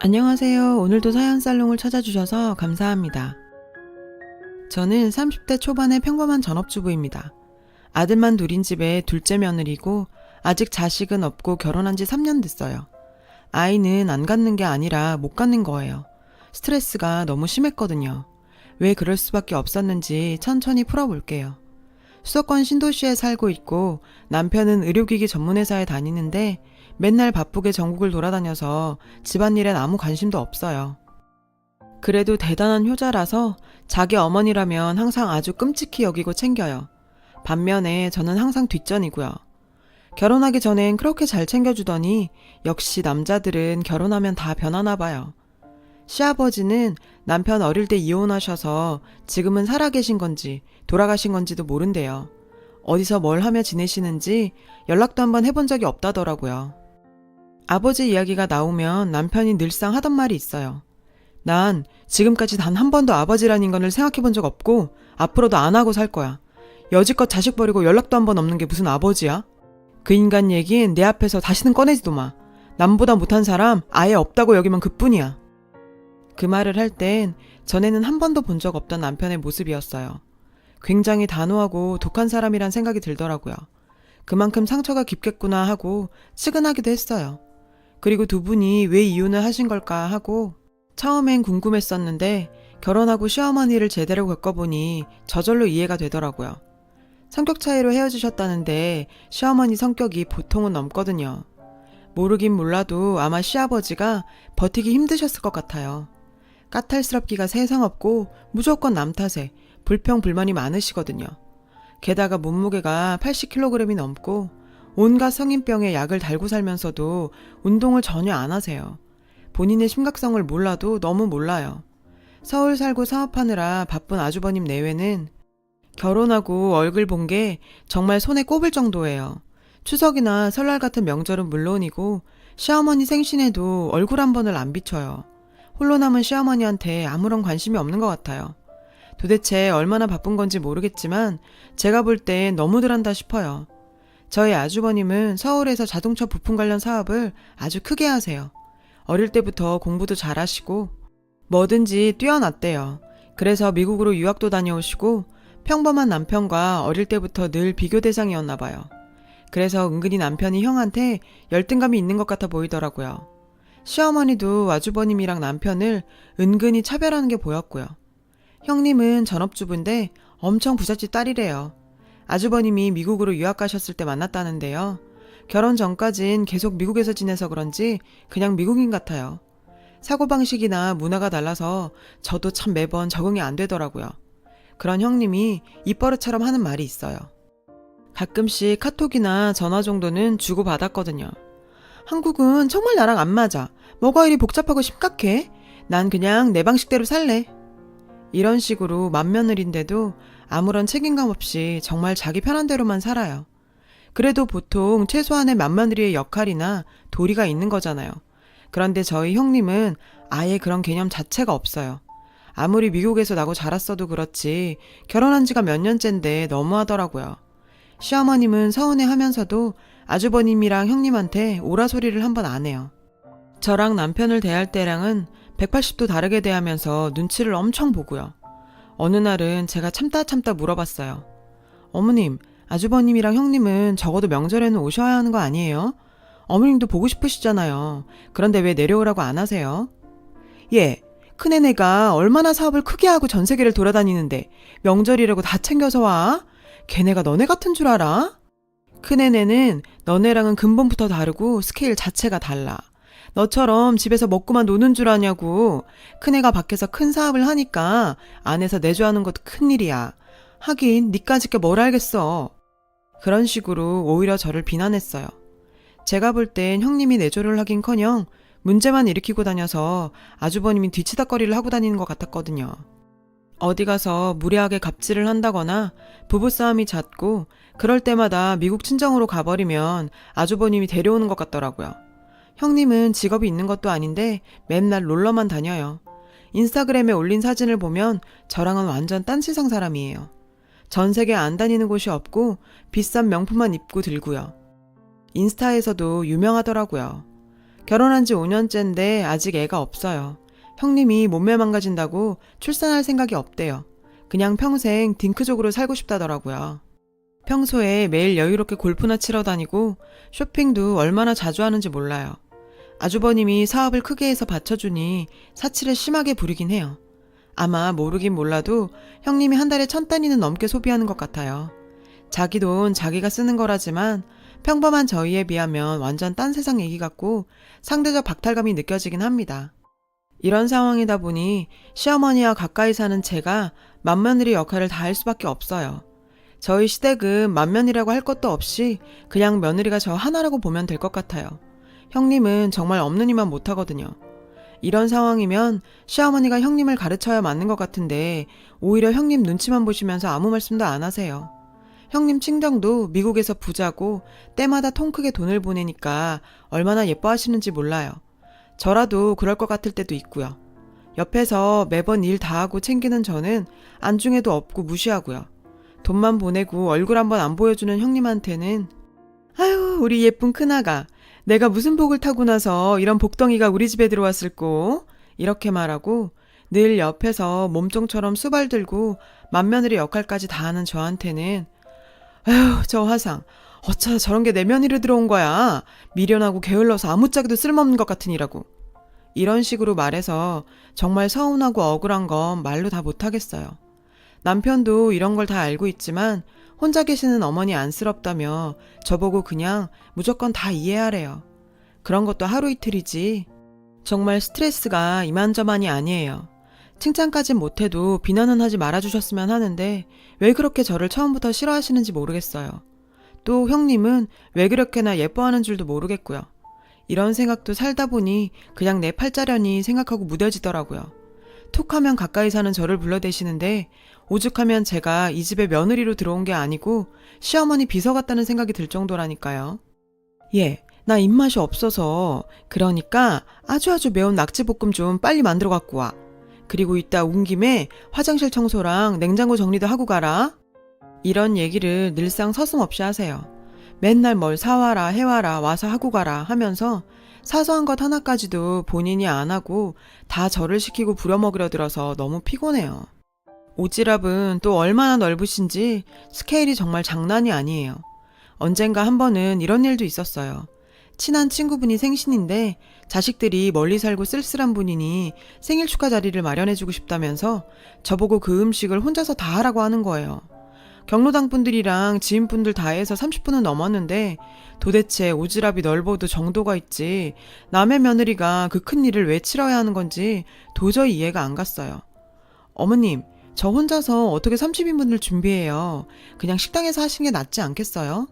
안녕하세요. 오늘도 사연살롱을 찾아주셔서 감사합니다. 저는 30대 초반의 평범한 전업주부입니다. 아들만 둘인 집에 둘째 며느리고 아직 자식은 없고 결혼한 지 3년 됐어요. 아이는 안 갖는 게 아니라 못 갖는 거예요. 스트레스가 너무 심했거든요. 왜 그럴 수밖에 없었는지 천천히 풀어볼게요. 수도권 신도시에 살고 있고 남편은 의료기기 전문회사에 다니는데 맨날 바쁘게 전국을 돌아다녀서 집안일엔 아무 관심도 없어요. 그래도 대단한 효자라서 자기 어머니라면 항상 아주 끔찍히 여기고 챙겨요. 반면에 저는 항상 뒷전이고요. 결혼하기 전엔 그렇게 잘 챙겨주더니 역시 남자들은 결혼하면 다 변하나 봐요. 시아버지는 남편 어릴 때 이혼하셔서 지금은 살아계신 건지 돌아가신 건지도 모른대요. 어디서 뭘 하며 지내시는지 연락도 한번 해본 적이 없다더라고요. 아버지 이야기가 나오면 남편이 늘상 하던 말이 있어요. 난 지금까지 단 한 번도 아버지란 인간을 생각해 본 적 없고 앞으로도 안 하고 살 거야. 여지껏 자식 버리고 연락도 한 번 없는 게 무슨 아버지야? 그 인간 얘긴 내 앞에서 다시는 꺼내지도 마. 남보다 못한 사람 아예 없다고 여기면 그뿐이야. 그 말을 할 땐 전에는 한 번도 본 적 없던 남편의 모습이었어요. 굉장히 단호하고 독한 사람이란 생각이 들더라고요. 그만큼 상처가 깊겠구나 하고 측은하기도 했어요. 그리고 두 분이 왜 이혼을 하신 걸까 하고 처음엔 궁금했었는데 결혼하고 시어머니를 제대로 겪어보니 저절로 이해가 되더라고요. 성격 차이로 헤어지셨다는데 시어머니 성격이 보통은 넘거든요. 모르긴 몰라도 아마 시아버지가 버티기 힘드셨을 것 같아요. 까탈스럽기가 세상 없고 무조건 남 탓에 불평불만이 많으시거든요. 게다가 몸무게가 80kg이 넘고 온갖 성인병에 약을 달고 살면서도 운동을 전혀 안 하세요. 본인의 심각성을 몰라도 너무 몰라요. 서울 살고 사업하느라 바쁜 아주버님 내외는 결혼하고 얼굴 본 게 정말 손에 꼽을 정도예요. 추석이나 설날 같은 명절은 물론이고 시어머니 생신에도 얼굴 한 번을 안 비춰요. 홀로 남은 시어머니한테 아무런 관심이 없는 것 같아요. 도대체 얼마나 바쁜 건지 모르겠지만 제가 볼 땐 너무들 한다 싶어요. 저희 아주버님은 서울에서 자동차 부품 관련 사업을 아주 크게 하세요. 어릴 때부터 공부도 잘하시고 뭐든지 뛰어났대요. 그래서 미국으로 유학도 다녀오시고 평범한 남편과 어릴 때부터 늘 비교 대상이었나 봐요. 그래서 은근히 남편이 형한테 열등감이 있는 것 같아 보이더라고요. 시어머니도 아주버님이랑 남편을 은근히 차별하는 게 보였고요. 형님은 전업주부인데 엄청 부잣집 딸이래요. 아주버님이 미국으로 유학 가셨을 때 만났다는데요. 결혼 전까진 계속 미국에서 지내서 그런지 그냥 미국인 같아요. 사고방식이나 문화가 달라서 저도 참 매번 적응이 안 되더라고요. 그런 형님이 입버릇처럼 하는 말이 있어요. 가끔씩 카톡이나 전화 정도는 주고받았거든요. 한국은 정말 나랑 안 맞아. 뭐가 이리 복잡하고 심각해? 난 그냥 내 방식대로 살래. 이런 식으로 맏며느리인데도 아무런 책임감 없이 정말 자기 편한 대로만 살아요. 그래도 보통 최소한의 맏며느리의 역할이나 도리가 있는 거잖아요. 그런데 저희 형님은 아예 그런 개념 자체가 없어요. 아무리 미국에서 나고 자랐어도 그렇지 결혼한 지가 몇 년째인데 너무하더라고요. 시어머님은 서운해하면서도 아주버님이랑 형님한테 오라소리를 한 번 안 해요. 저랑 남편을 대할 때랑은 180도 다르게 대하면서 눈치를 엄청 보고요. 어느 날은 제가 참다 물어봤어요. 어머님, 아주버님이랑 형님은 적어도 명절에는 오셔야 하는 거 아니에요? 어머님도 보고 싶으시잖아요. 그런데 왜 내려오라고 안 하세요? 예, 큰애네가 얼마나 사업을 크게 하고 전 세계를 돌아다니는데 명절이라고 다 챙겨서 와? 걔네가 너네 같은 줄 알아? 큰애네는 너네랑은 근본부터 다르고 스케일 자체가 달라. 너처럼 집에서 먹고만 노는 줄 아냐고. 큰애가 밖에서 큰 사업을 하니까 안에서 내조하는 것도 큰일이야. 하긴 니까짓 게 뭘 알겠어. 그런 식으로 오히려 저를 비난했어요. 제가 볼 땐 형님이 내조를 하긴커녕 문제만 일으키고 다녀서 아주버님이 뒤치다꺼리를 하고 다니는 것 같았거든요. 어디 가서 무례하게 갑질을 한다거나 부부싸움이 잦고 그럴 때마다 미국 친정으로 가버리면 아주버님이 데려오는 것 같더라고요. 형님은 직업이 있는 것도 아닌데 맨날 놀러만 다녀요. 인스타그램에 올린 사진을 보면 저랑은 완전 딴 세상 사람이에요. 전 세계 안 다니는 곳이 없고 비싼 명품만 입고 들고요. 인스타에서도 유명하더라고요. 결혼한 지 5년째인데 아직 애가 없어요. 형님이 몸매 망가진다고 출산할 생각이 없대요. 그냥 평생 딩크족으로 살고 싶다더라고요. 평소에 매일 여유롭게 골프나 치러 다니고 쇼핑도 얼마나 자주 하는지 몰라요. 아주버님이 사업을 크게 해서 받쳐주니 사치를 심하게 부리긴 해요. 아마 모르긴 몰라도 형님이 한 달에 1,000단위는 넘게 소비하는 것 같아요. 자기 돈 자기가 쓰는 거라지만 평범한 저희에 비하면 완전 딴 세상 얘기 같고 상대적 박탈감이 느껴지긴 합니다. 이런 상황이다 보니 시어머니와 가까이 사는 제가 맏며느리 역할을 다할 수밖에 없어요. 저희 시댁은 맏며느리라고 할 것도 없이 그냥 며느리가 저 하나라고 보면 될 것 같아요. 형님은 정말 없는 이만 못하거든요. 이런 상황이면 시어머니가 형님을 가르쳐야 맞는 것 같은데 오히려 형님 눈치만 보시면서 아무 말씀도 안 하세요. 형님 친정도 미국에서 부자고 때마다 통 크게 돈을 보내니까 얼마나 예뻐하시는지 몰라요. 저라도 그럴 것 같을 때도 있고요. 옆에서 매번 일 다 하고 챙기는 저는 안중에도 없고 무시하고요. 돈만 보내고 얼굴 한번 안 보여주는 형님한테는 아유 우리 예쁜 큰아가 내가 무슨 복을 타고 나서 이런 복덩이가 우리 집에 들어왔을꼬 이렇게 말하고 늘 옆에서 몸종처럼 수발 들고 맏며느리 역할까지 다 하는 저한테는 아휴 저 화상 어쩌다 저런 게 내 며느리로 들어온 거야. 미련하고 게을러서 아무짝에도 쓸모없는 것 같으니라고. 이런 식으로 말해서 정말 서운하고 억울한 건 말로 다 못하겠어요. 남편도 이런 걸 다 알고 있지만 혼자 계시는 어머니 안쓰럽다며 저보고 그냥 무조건 다 이해하래요. 그런 것도 하루 이틀이지. 정말 스트레스가 이만저만이 아니에요. 칭찬까진 못해도 비난은 하지 말아주셨으면 하는데 왜 그렇게 저를 처음부터 싫어하시는지 모르겠어요. 또 형님은 왜 그렇게나 예뻐하는 줄도 모르겠고요. 이런 생각도 살다 보니 그냥 내 팔자려니 생각하고 무뎌지더라고요. 툭하면 가까이 사는 저를 불러대시는데 오죽하면 제가 이 집에 며느리로 들어온 게 아니고 시어머니 비서 같다는 생각이 들 정도라니까요. 예, 나 입맛이 없어서 그러니까 아주 매운 낙지볶음 좀 빨리 만들어 갖고 와. 그리고 이따 온 김에 화장실 청소랑 냉장고 정리도 하고 가라. 이런 얘기를 늘상 서슴없이 하세요. 맨날 뭘 사와라 해와라 와서 하고 가라 하면서 사소한 것 하나까지도 본인이 안 하고 다 저를 시키고 부려먹으려 들어서 너무 피곤해요. 오지랖은 또 얼마나 넓으신지 스케일이 정말 장난이 아니에요. 언젠가 한 번은 이런 일도 있었어요. 친한 친구분이 생신인데 자식들이 멀리 살고 쓸쓸한 분이니 생일 축하 자리를 마련해주고 싶다면서 저보고 그 음식을 혼자서 다 하라고 하는 거예요. 경로당 분들이랑 지인분들 다 해서 30분은 넘었는데 도대체 오지랖이 넓어도 정도가 있지 남의 며느리가 그 큰 일을 왜 치러야 하는 건지 도저히 이해가 안 갔어요. 어머님, 저 혼자서 어떻게 30인분을 준비해요? 그냥 식당에서 하신 게 낫지 않겠어요?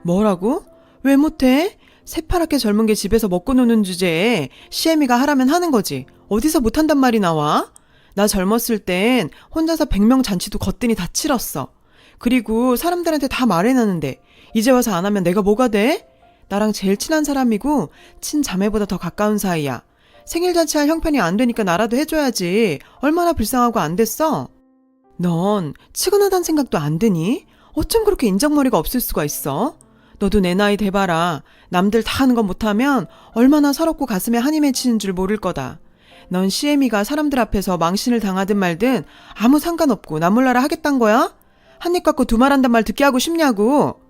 뭐라고? 왜 못해? 새파랗게 젊은 게 집에서 먹고 노는 주제에 시애미가 하라면 하는 거지. 어디서 못한단 말이 나와? 나 젊었을 땐 혼자서 100명 잔치도 거뜬히 다 치렀어. 그리고 사람들한테 다 말해놨는데 이제 와서 안 하면 내가 뭐가 돼? 나랑 제일 친한 사람이고 친자매보다 더 가까운 사이야. 생일잔치 할 형편이 안 되니까 나라도 해줘야지. 얼마나 불쌍하고 안 됐어? 넌 치근하단 생각도 안 드니? 어쩜 그렇게 인정머리가 없을 수가 있어? 너도 내 나이 돼봐라. 남들 다 하는 거 못하면 얼마나 서럽고 가슴에 한이 맺히는 줄 모를 거다. 넌 시애미가 사람들 앞에서 망신을 당하든 말든 아무 상관없고 나 몰라라 하겠단 거야? 한 입 갖고 두 말 한단 말 듣게 하고 싶냐고.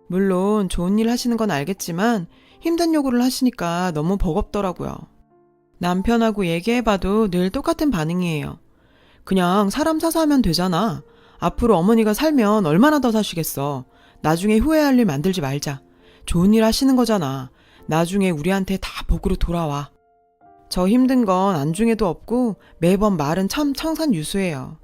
물론 좋은 일 하시는 건 알겠지만 힘든 요구를 하시니까 너무 버겁더라고요. 남편하고 얘기해봐도 늘 똑같은 반응이에요. 그냥 사람 사서 하면 되잖아. 앞으로 어머니가 살면 얼마나 더 사시겠어. 나중에 후회할 일 만들지 말자. 좋은 일 하시는 거잖아. 나중에 우리한테 다 복으로 돌아와. 저 힘든 건 안중에도 없고 매번 말은 참 청산유수예요.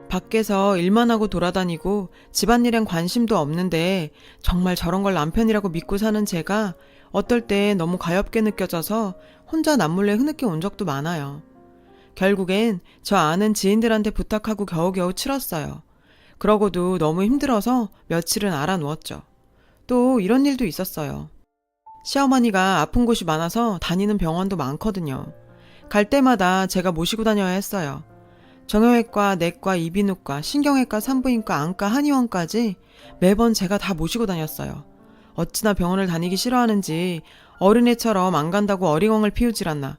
밖에서 일만 하고 돌아다니고 집안일엔 관심도 없는데 정말 저런 걸 남편이라고 믿고 사는 제가 어떨 때 너무 가엾게 느껴져서 혼자 남몰래 흐느껴 온 적도 많아요. 결국엔 저 아는 지인들한테 부탁하고 겨우겨우 치렀어요. 그러고도 너무 힘들어서 며칠은 알아누웠죠. 또 이런 일도 있었어요. 시어머니가 아픈 곳이 많아서 다니는 병원도 많거든요. 갈 때마다 제가 모시고 다녀야 했어요. 정형외과, 내과, 이비인후과, 신경외과, 산부인과, 안과, 한의원까지 매번 제가 다 모시고 다녔어요. 어찌나 병원을 다니기 싫어하는지 어른애처럼 안 간다고 어리광을 피우질 않나.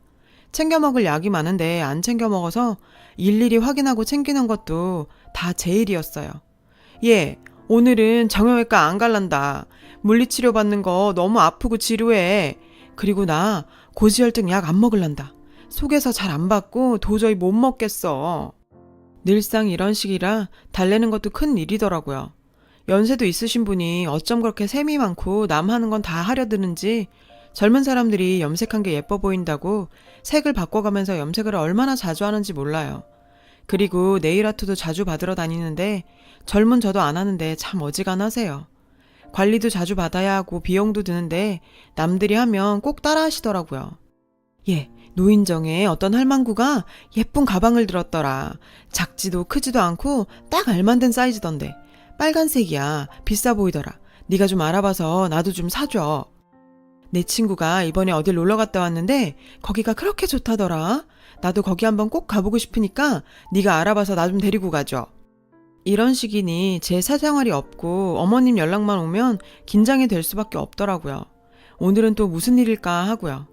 챙겨 먹을 약이 많은데 안 챙겨 먹어서 일일이 확인하고 챙기는 것도 다 제 일이었어요. 얘, 오늘은 정형외과 안 갈란다. 물리치료 받는 거 너무 아프고 지루해. 그리고 나 고지혈증 약 안 먹을란다. 속에서 잘 안 받고 도저히 못 먹겠어. 늘상 이런 식이라 달래는 것도 큰 일이더라고요. 연세도 있으신 분이 어쩜 그렇게 셈이 많고 남 하는 건 다 하려 드는지 젊은 사람들이 염색한 게 예뻐 보인다고 색을 바꿔가면서 염색을 얼마나 자주 하는지 몰라요. 그리고 네일아트도 자주 받으러 다니는데 젊은 저도 안 하는데 참 어지간하세요. 관리도 자주 받아야 하고 비용도 드는데 남들이 하면 꼭 따라 하시더라고요. 예, 노인정에 어떤 할망구가 예쁜 가방을 들었더라. 작지도 크지도 않고 딱 알만든 사이즈던데. 빨간색이야. 비싸 보이더라. 네가 좀 알아봐서 나도 좀 사줘. 내 친구가 이번에 어딜 놀러 갔다 왔는데 거기가 그렇게 좋다더라. 나도 거기 한번 꼭 가보고 싶으니까 네가 알아봐서 나 좀 데리고 가줘. 이런 식이니 제 사생활이 없고 어머님 연락만 오면 긴장이 될 수밖에 없더라고요. 오늘은 또 무슨 일일까 하고요.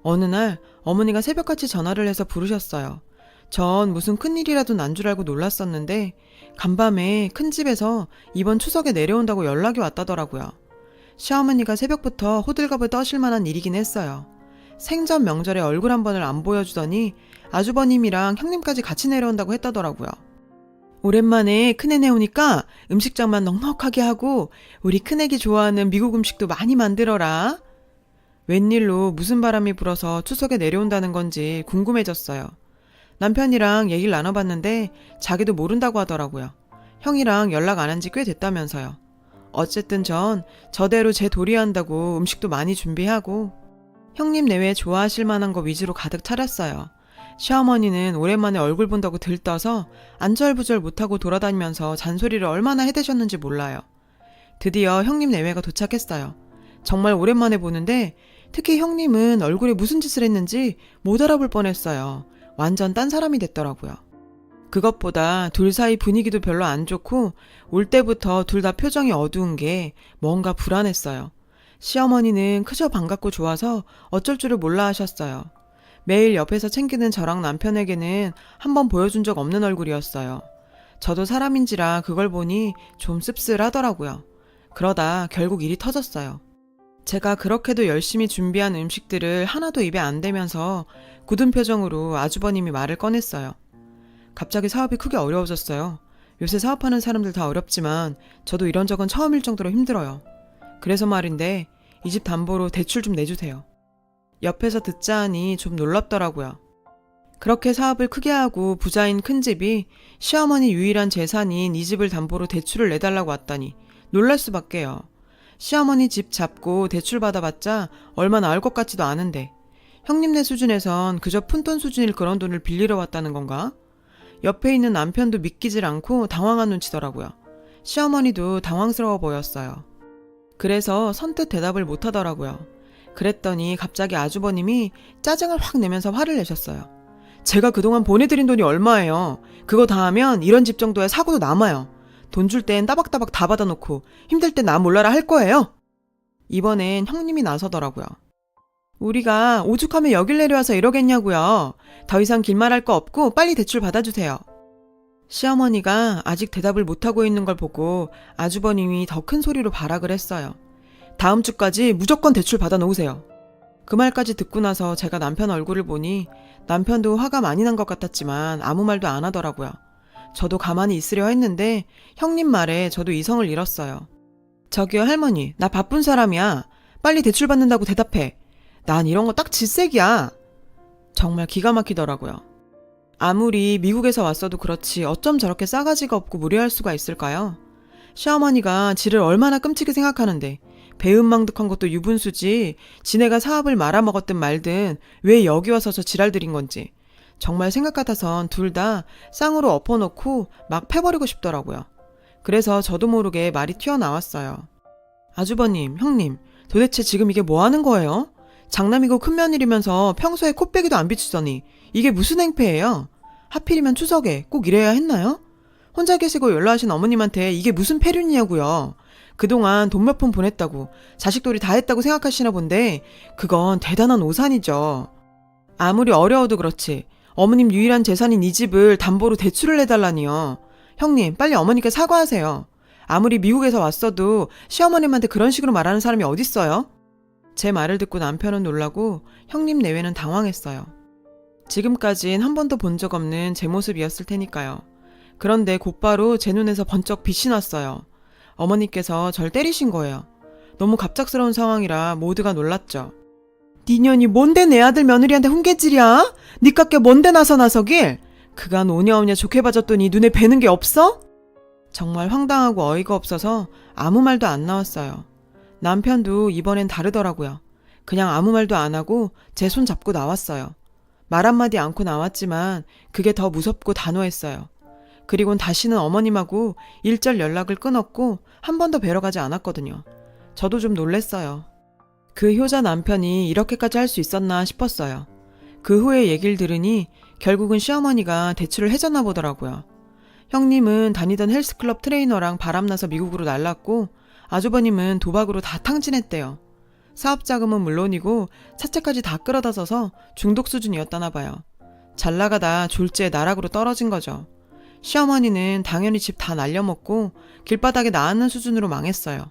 어느 날 어머니가 새벽같이 전화를 해서 부르셨어요. 전 무슨 큰일이라도 난 줄 알고 놀랐었는데 간밤에 큰 집에서 이번 추석에 내려온다고 연락이 왔다더라고요. 시어머니가 새벽부터 호들갑을 떠실 만한 일이긴 했어요. 생전 명절에 얼굴 한 번을 안 보여주더니 아주버님이랑 형님까지 같이 내려온다고 했다더라고요. 오랜만에 큰애네 오니까 음식장만 넉넉하게 하고 우리 큰애기 좋아하는 미국 음식도 많이 만들어라. 웬일로 무슨 바람이 불어서 추석에 내려온다는 건지 궁금해졌어요. 남편이랑 얘기를 나눠봤는데 자기도 모른다고 하더라고요. 형이랑 연락 안 한 지 꽤 됐다면서요. 어쨌든 전 저대로 제 도리한다고 음식도 많이 준비하고 형님 내외 좋아하실 만한 거 위주로 가득 차렸어요. 시어머니는 오랜만에 얼굴 본다고 들떠서 안절부절 못하고 돌아다니면서 잔소리를 얼마나 해대셨는지 몰라요. 드디어 형님 내외가 도착했어요. 정말 오랜만에 보는데 특히 형님은 얼굴에 무슨 짓을 했는지 못 알아볼 뻔했어요. 완전 딴 사람이 됐더라고요. 그것보다 둘 사이 분위기도 별로 안 좋고 올 때부터 둘 다 표정이 어두운 게 뭔가 불안했어요. 시어머니는 그저 반갑고 좋아서 어쩔 줄을 몰라 하셨어요. 매일 옆에서 챙기는 저랑 남편에게는 한번 보여준 적 없는 얼굴이었어요. 저도 사람인지라 그걸 보니 좀 씁쓸하더라고요. 그러다 결국 일이 터졌어요. 제가 그렇게도 열심히 준비한 음식들을 하나도 입에 안 대면서 굳은 표정으로 아주버님이 말을 꺼냈어요. 갑자기 사업이 크게 어려워졌어요. 요새 사업하는 사람들 다 어렵지만 저도 이런 적은 처음일 정도로 힘들어요. 그래서 말인데 이 집 담보로 대출 좀 내주세요. 옆에서 듣자 하니 좀 놀랍더라고요. 그렇게 사업을 크게 하고 부자인 큰 집이 시어머니 유일한 재산인 이 집을 담보로 대출을 내달라고 왔다니 놀랄 수밖에요. 시어머니 집 잡고 대출 받아봤자 얼마 나올 것 같지도 않은데 형님네 수준에선 그저 푼돈 수준일 그런 돈을 빌리러 왔다는 건가? 옆에 있는 남편도 믿기질 않고 당황한 눈치더라고요. 시어머니도 당황스러워 보였어요. 그래서 선뜻 대답을 못하더라고요. 그랬더니 갑자기 아주버님이 짜증을 확 내면서 화를 내셨어요. 제가 그동안 보내드린 돈이 얼마예요? 그거 다 하면 이런 집 정도야 사고도 남아요. 돈 줄 땐 따박따박 다 받아놓고 힘들 땐 나 몰라라 할 거예요? 이번엔 형님이 나서더라고요. 우리가 오죽하면 여길 내려와서 이러겠냐고요. 더 이상 길말할 거 없고 빨리 대출 받아주세요. 시어머니가 아직 대답을 못하고 있는 걸 보고 아주버님이 더 큰 소리로 발악을 했어요. 다음 주까지 무조건 대출 받아놓으세요. 그 말까지 듣고 나서 제가 남편 얼굴을 보니 남편도 화가 많이 난 것 같았지만 아무 말도 안 하더라고요. 저도 가만히 있으려 했는데 형님 말에 저도 이성을 잃었어요. 저기요 할머니, 나 바쁜 사람이야. 빨리 대출 받는다고 대답해. 난 이런 거 딱 질색이야. 정말 기가 막히더라고요. 아무리 미국에서 왔어도 그렇지 어쩜 저렇게 싸가지가 없고 무례할 수가 있을까요? 시어머니가 지를 얼마나 끔찍히 생각하는데 배은망덕한 것도 유분수지 지네가 사업을 말아먹었든 말든 왜 여기 와서 저 지랄들인 건지 정말 생각 같아선 둘 다 쌍으로 엎어놓고 막 패버리고 싶더라고요. 그래서 저도 모르게 말이 튀어나왔어요. 아주버님, 형님, 도대체 지금 이게 뭐 하는 거예요? 장남이고 큰며느리면서 평소에 콧배기도 안 비추더니 이게 무슨 행패예요? 하필이면 추석에 꼭 이래야 했나요? 혼자 계시고 연락하신 어머님한테 이게 무슨 폐륜이냐고요. 그동안 돈 몇 푼 보냈다고 자식돌이 다 했다고 생각하시나 본데 그건 대단한 오산이죠. 아무리 어려워도 그렇지 어머님 유일한 재산인 이 집을 담보로 대출을 해달라니요. 형님 빨리 어머니께 사과하세요. 아무리 미국에서 왔어도 시어머님한테 그런 식으로 말하는 사람이 어딨어요? 제 말을 듣고 남편은 놀라고 형님 내외는 당황했어요. 지금까진 한 번도 본 적 없는 제 모습이었을 테니까요. 그런데 곧바로 제 눈에서 번쩍 빛이 났어요. 어머니께서 절 때리신 거예요. 너무 갑작스러운 상황이라 모두가 놀랐죠. 니년이 뭔데 내 아들 며느리한테 훈계질이야? 니깎게 뭔데 나서길? 그간 오냐오냐 좋게 봐줬더니 눈에 뵈는 게 없어? 정말 황당하고 어이가 없어서 아무 말도 안 나왔어요. 남편도 이번엔 다르더라고요. 그냥 아무 말도 안 하고 제 손 잡고 나왔어요. 말 한마디 않고 나왔지만 그게 더 무섭고 단호했어요. 그리곤 다시는 어머님하고 일절 연락을 끊었고 한 번 더 뵈러 가지 않았거든요. 저도 좀 놀랬어요. 그 효자 남편이 이렇게까지 할 수 있었나 싶었어요. 그 후에 얘기를 들으니 결국은 시어머니가 대출을 해줬나 보더라고요. 형님은 다니던 헬스클럽 트레이너랑 바람나서 미국으로 날랐고 아주버님은 도박으로 다 탕진했대요. 사업자금은 물론이고 사채까지 다 끌어다 써서 중독 수준이었다나 봐요. 잘 나가다 졸지에 나락으로 떨어진 거죠. 시어머니는 당연히 집 다 날려먹고 길바닥에 나앉는 수준으로 망했어요.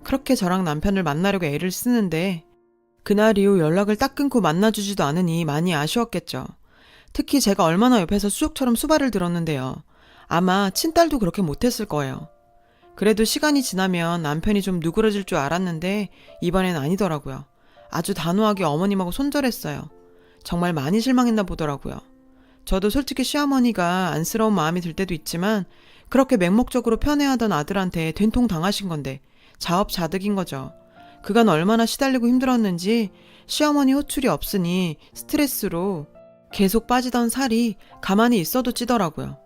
그렇게 저랑 남편을 만나려고 애를 쓰는데 그날 이후 연락을 딱 끊고 만나주지도 않으니 많이 아쉬웠겠죠. 특히 제가 얼마나 옆에서 수족처럼 수발을 들었는데요. 아마 친딸도 그렇게 못했을 거예요. 그래도 시간이 지나면 남편이 좀 누그러질 줄 알았는데 이번엔 아니더라고요. 아주 단호하게 어머님하고 손절했어요. 정말 많이 실망했나 보더라고요. 저도 솔직히 시어머니가 안쓰러운 마음이 들 때도 있지만 그렇게 맹목적으로 편애하던 아들한테 된통 당하신 건데 자업자득인 거죠. 그간 얼마나 시달리고 힘들었는지 시어머니 호출이 없으니 스트레스로 계속 빠지던 살이 가만히 있어도 찌더라고요.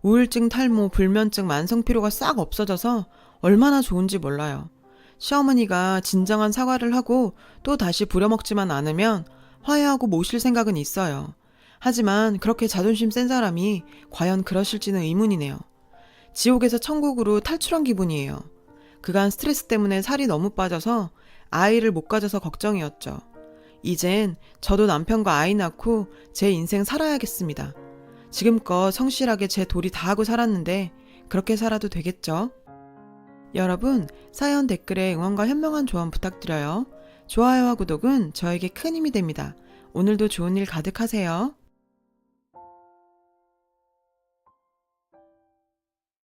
우울증, 탈모, 불면증, 만성피로가 싹 없어져서 얼마나 좋은지 몰라요. 시어머니가 진정한 사과를 하고 또 다시 부려먹지만 않으면 화해하고 모실 생각은 있어요. 하지만 그렇게 자존심 센 사람이 과연 그러실지는 의문이네요. 지옥에서 천국으로 탈출한 기분이에요. 그간 스트레스 때문에 살이 너무 빠져서 아이를 못 가져서 걱정이었죠. 이젠 저도 남편과 아이 낳고 제 인생 살아야겠습니다. 지금껏 성실하게 제 도리 다 하고 살았는데 그렇게 살아도 되겠죠? 여러분, 사연 댓글에 응원과 현명한 조언 부탁드려요. 좋아요와 구독은 저에게 큰 힘이 됩니다. 오늘도 좋은 일 가득하세요.